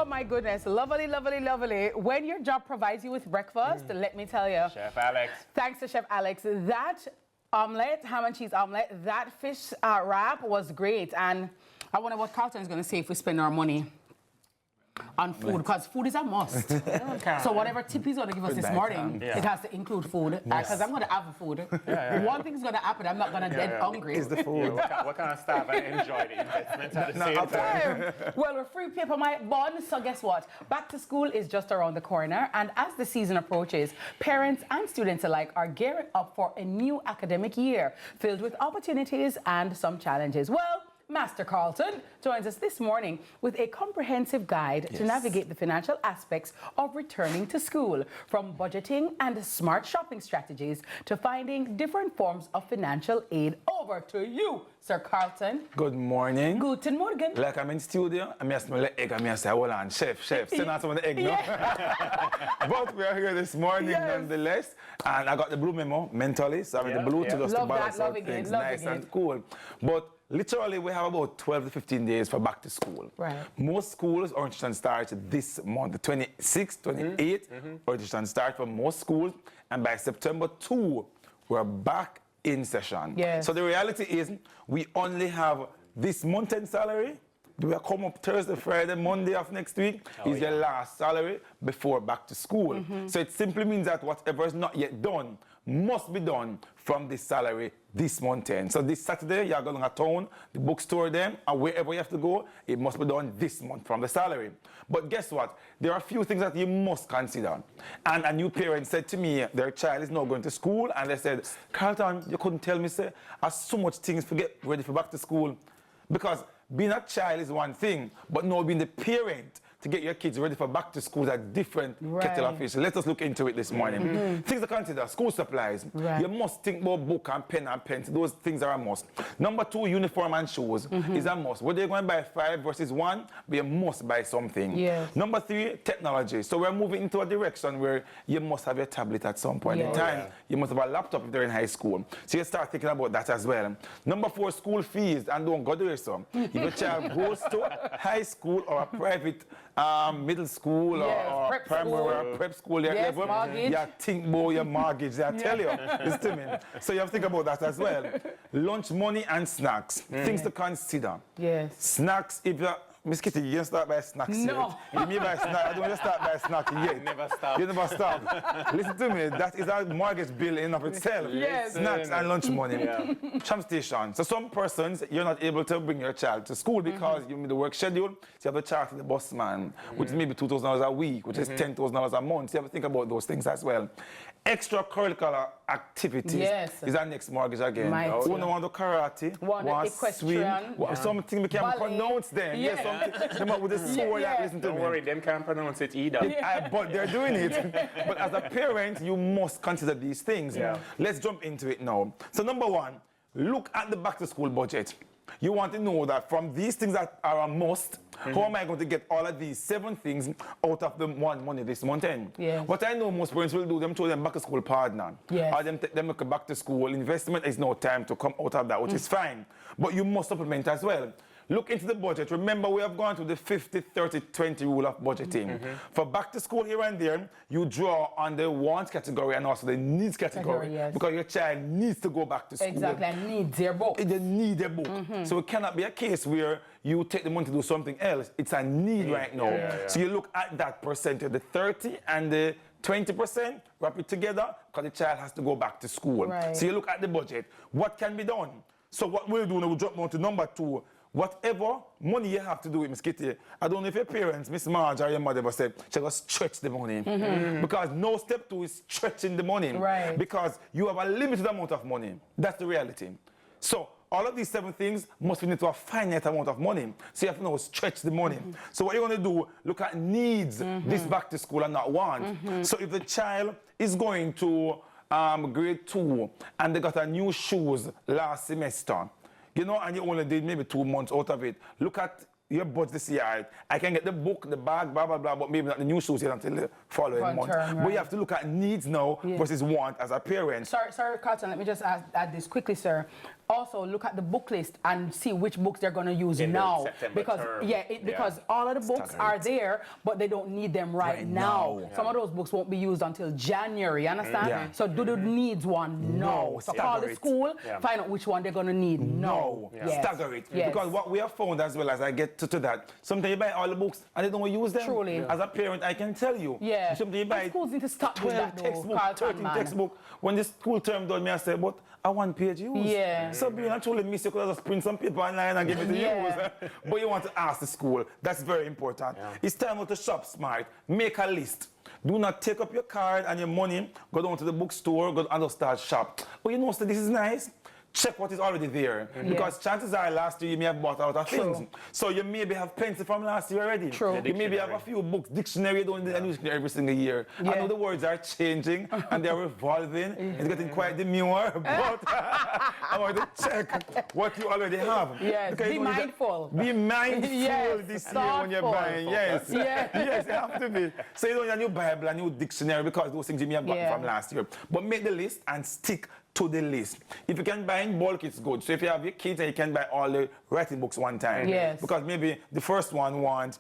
Oh my goodness, lovely, lovely, lovely. When your job provides you with breakfast, let me tell you. Chef Alex. Thanks to Chef Alex. That omelette, ham and cheese omelette, that fish wrap was great. And I wonder what Carlton is going to say if we spend our money on food, because food is a must. So whatever tip he's going to give us this morning, it has to include food, because I'm going to have food. One thing's going to happen, I'm not going to get hungry. Is the food. What kind of stuff I enjoy the investment at the same time. Well, we're free paper my bun, so guess what? Back to school is just around the corner, and as the season approaches, parents and students alike are gearing up for a new academic year filled with opportunities and some challenges. Well, Master Carlton joins us this morning with a comprehensive guide to navigate the financial aspects of returning to school, from budgeting and smart shopping strategies to finding different forms of financial aid. Over to you, Sir Carlton. Good morning. Guten Morgen. Like I'm in studio, I'm smell the egg, I'm say, hold on, chef, send out some of the egg now. But we are here this morning nonetheless, and I got the blue memo mentally, so I'm in the blue to just to balance out things nice and cool. But literally, we have about 12 to 15 days for back to school. Right. Most schools orientation start this month, the 26th, 28th. Orientation start for most schools, and by September 2, we're back in session. Yes. So the reality is, we only have this month-end salary. We will come up Thursday, Friday, Monday of next week is your last salary before back to school. So it simply means that whatever is not yet done must be done from this salary this month end. So this Saturday, you're going to town, the bookstore them, and wherever you have to go, it must be done this month from the salary. But guess what? There are a few things that you must consider. And a new parent said to me, their child is now going to school, and they said, Carlton, you couldn't tell me, say, I have so much things to get ready for back to school. Because being a child is one thing, but now being the parent to get your kids ready for back to school is a different kettle of fish. Let us look into it this morning. Things to consider: school supplies. You must think about book and pen and pencil. Those things are a must. Number 2, uniform and shoes is a must. Whether you're going to buy 5 versus 1, but you must buy something. Number 3, technology. So we're moving into a direction where you must have your tablet at some point in time. You must have a laptop if they're in high school. So you start thinking about that as well. Number 4, school fees. And don't go there, so. If your child goes to high school or a private middle school or primary or prep school, you think about your mortgage, I tell you. Listen to me. So you have to think about that as well. Lunch money and snacks, things to consider. Snacks, if you're Miss Kitty, you don't start by snacks yet. You mean by snack? I don't want to start by snack yet. You never stop. You never stop. Listen to me, that is a mortgage bill in of itself. Snacks and lunch money. Tram station. So some persons, you're not able to bring your child to school because you need the work schedule. So you have to charge the bus man, which is maybe $2,000 a week, which is $10,000 a month. So you have to think about those things as well. Extracurricular activities is our next mortgage again. Who don't want to karate, want swim, something we can pronounce them. Them up with the sword. Listen to me. Don't worry, them can't pronounce it either. But they're doing it. But as a parent, you must consider these things. Let's jump into it now. So number 1, look at the back to school budget. You want to know that from these things that are a must, how am I going to get all of these 7 things out of the money this month end? What I know most parents will do, them throw them back to school partner. Or them take them back to school. Investment is no time to come out of that, which is fine. But you must supplement as well. Look into the budget. Remember, we have gone to the 50-30-20 rule of budgeting. For back to school here and there, you draw on the wants category and also the needs category. Because your child needs to go back to school. Exactly, and needs their book. They need their book. So it cannot be a case where you take the money to do something else. It's a need right now. So you look at that percentage, the 30 and the 20%, wrap it together, because the child has to go back to school. So you look at the budget. What can be done? So what we'll do now, we'll drop down to number 2. Whatever money you have to do with Miss Kitty, I don't know if your parents, Miss Marge or your mother ever said, she goes stretch the money. Because no step 2 is stretching the money. Because you have a limited amount of money. That's the reality. So all of these 7 things must fit into a finite amount of money. So you have to now stretch the money. So what you're going to do, look at needs this back to school and not want. So if the child is going to grade 2 and they got a new shoes last semester, you know, and you only did maybe 2 months out of it, look at your budget this year, I can get the book, the bag, blah, blah, blah, but maybe not the new shoes yet until the following month. But you have to look at needs now versus want as a parent. Sorry, Carlton, let me just add this quickly, sir. Also, look at the book list and see which books they're going to use now. Because because all of the books are there, but they don't need them right now. Some of those books won't be used until January, understand? So do the needs one? No. So call the school, find out which one they're going to need. No. Stagger it. Because what we have found as well as I get to that, sometimes you buy all the books and they don't use them. Truly. As a parent, I can tell you. Sometimes you buy schools need to stop 12 textbooks, 13 textbooks. When the school term done, I say, but I want page use. So being actually miss, you could just print some paper online and give it to use. But you want to ask the school. That's very important. It's time to shop smart. Make a list. Do not take up your card and your money, go down to the bookstore, go and start shop. Oh, you know, so this is nice. Check what is already there. Because chances are last year you may have bought a lot of things. So you maybe have plenty from last year already. You maybe have a few books, dictionary, you don't need a new dictionary every single year. I know the words are changing and they're evolving. It's getting quite demure, but I want to check what you already have. Be mindful. Be mindful this year when you're buying. Yes, you have to be. So you don't need a new Bible, a new dictionary, because those things you may have gotten from last year. But make the list and stick to the list. If you can buy in bulk, it's good. So if you have your kids, you can buy all the writing books one time. Because maybe the first one wants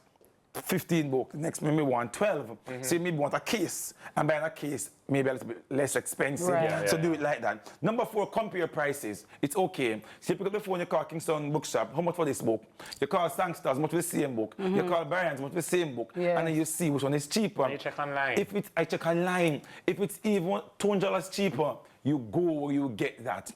15 books, next maybe want 12. So you maybe want a case, and buying a case maybe a little bit less expensive. So do it like that. Number 4, compare prices. It's okay. So you pick up the phone, you call Kingston Bookshop, how much for this book? You call Sangsters, much for the same book. You call Brian's, much for the same book. And then you see which one is cheaper. And you check online. I check online. If it's even $200 cheaper, you go, you get that.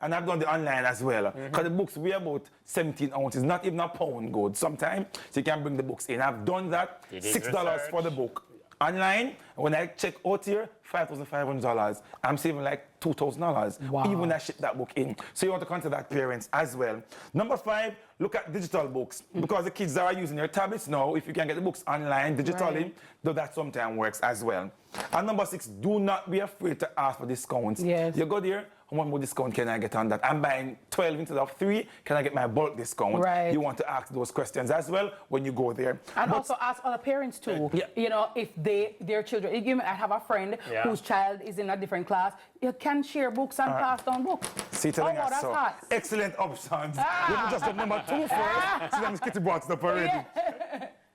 And I've done the online as well. Because the books weigh about 17 ounces, not even a pound good sometimes. So you can bring the books in. I've done that. $6 for the book. Online, when I check out here, $5,500. I'm saving like $2,000. Even when I ship that book in. So you want to consider that, parents, as well. Number 5, look at digital books. Because the kids are using their tablets now, if you can get the books online, digitally, though that sometimes works as well. And number 6, do not be afraid to ask for discounts. You go there, how much more discount can I get on that? I'm buying 12 instead of 3. Can I get my bulk discount? You want to ask those questions as well when you go there. And also ask other parents too. You know, if their children. I have a friend whose child is in a different class. You can share books and pass down books. See, telling us so. Excellent options. Let me just do number 2 first. See, Miss Kitty brought it up already.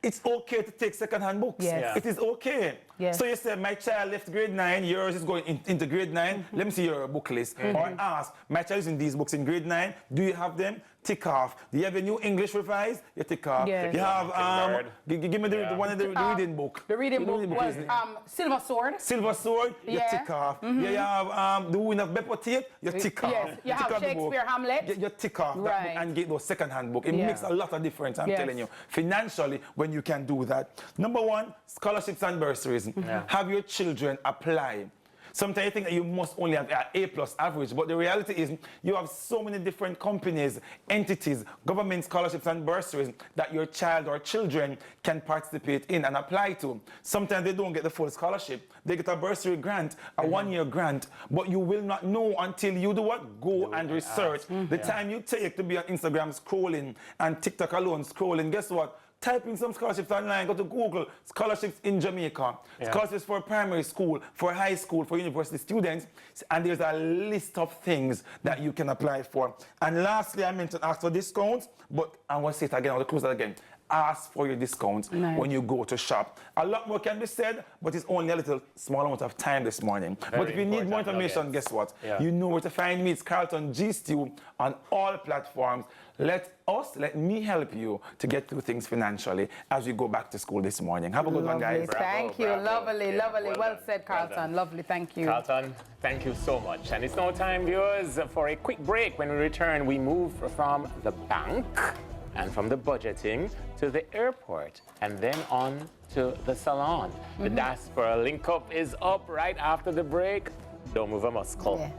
It's okay to take second-hand books. It is okay. So you say, my child left grade 9, yours is going into grade 9. Let me see your book list. Or ask, my child is in these books in grade 9. Do you have them? Tick off. Do you have a new English revised? You tick off. You have, give me the one of the reading book. The reading book was Silver Sword. Silver Sword, you tick off. You have The Wound of Beppo Tape, you tick off. You have Shakespeare, Hamlet. You tick off that book and get those second-hand books. It makes a lot of difference, I'm telling you, financially, when you can do that. Number 1, scholarships and bursaries. Have your children apply. Sometimes you think that you must only have an A+ average, but the reality is you have so many different companies, entities, government scholarships and bursaries that your child or children can participate in and apply to. Sometimes they don't get the full scholarship. They get a bursary grant, a 1-year grant, but you will not know until you do what? Go and research. The time you take to be on Instagram scrolling and TikTok alone scrolling, guess what? Type in some scholarships online, go to Google, scholarships in Jamaica, scholarships for primary school, for high school, for university students, and there's a list of things that you can apply for. And lastly, I mentioned ask for discounts, but I want to say it again, I want to close that again. Ask for your discounts when you go to shop. A lot more can be said, but it's only a little small amount of time this morning. But if you need more information, guess what? You know where to find me. It's Carlton G Stew on all platforms. Let me help you to get through things financially as we go back to school this morning. Have a good one, guys. Thank you. Lovely. Well said, Carlton. Lovely. Thank you. Carlton, thank you so much. And it's now time, viewers, for a quick break. When we return, we move from the bank and from the budgeting to the airport and then on to the salon. The diaspora link up is up right after the break. Don't move a muscle.